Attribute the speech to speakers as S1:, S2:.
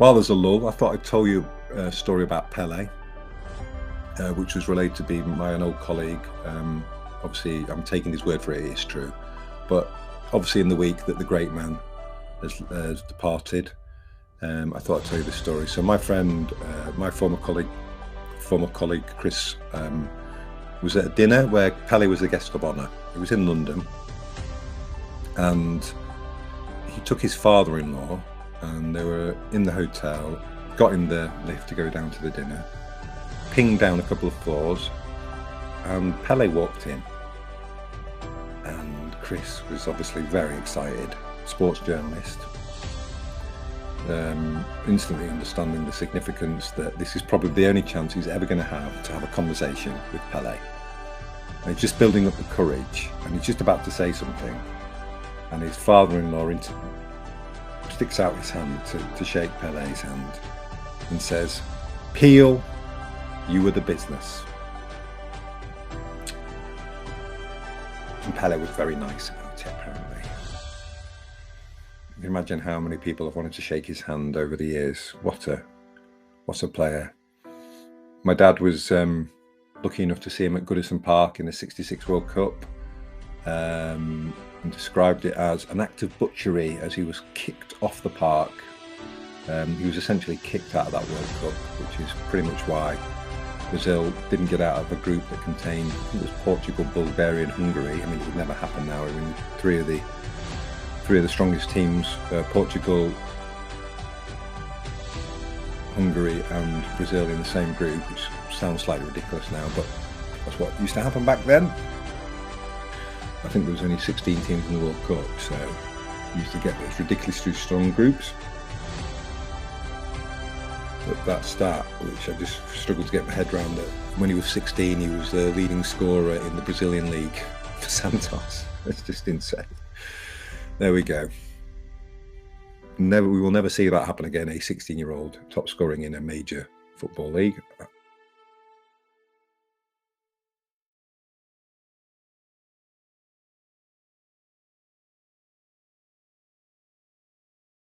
S1: While there's a lull, I thought I'd tell you a story about Pele, which was related to be an old colleague. Obviously, I'm taking his word for it, it's true. But obviously in the week that the great man has departed, I thought I'd tell you this story. So my friend, my former colleague Chris, was at a dinner where Pele was the guest of honour. It was in London, and he took his father-in-law, and they were in the hotel, got in the lift to go down to the dinner, pinged down a couple of floors, and Pele walked in. And Chris was obviously very excited, sports journalist, instantly understanding the significance that this is probably the only chance he's ever going to have a conversation with Pele. And he's just building up the courage, and he's just about to say something, and his father-in-law sticks out his hand to shake Pele's hand and says, "Peel, you were the business." And Pele was very nice about it, apparently. You can imagine how many people have wanted to shake his hand over the years. What a player. My dad was lucky enough to see him at Goodison Park in the '66 World Cup, and described it as an act of butchery as he was kicked off the park. He was essentially kicked out of that World Cup, which is pretty much why Brazil didn't get out of a group that contained, I think it was Portugal, Bulgaria and Hungary. I mean, it would never happen now. I mean, three of the strongest teams, Portugal, Hungary and Brazil in the same group, which sounds slightly ridiculous now, but that's what used to happen back then. I think there was only 16 teams in the World Cup, so you used to get those ridiculously strong groups. But that stat, which I just struggled to get my head around, that when he was 16, he was the leading scorer in the Brazilian league for Santos. It's just insane. There we go. We will never see that happen again, a 16-year-old top scoring in a major football league.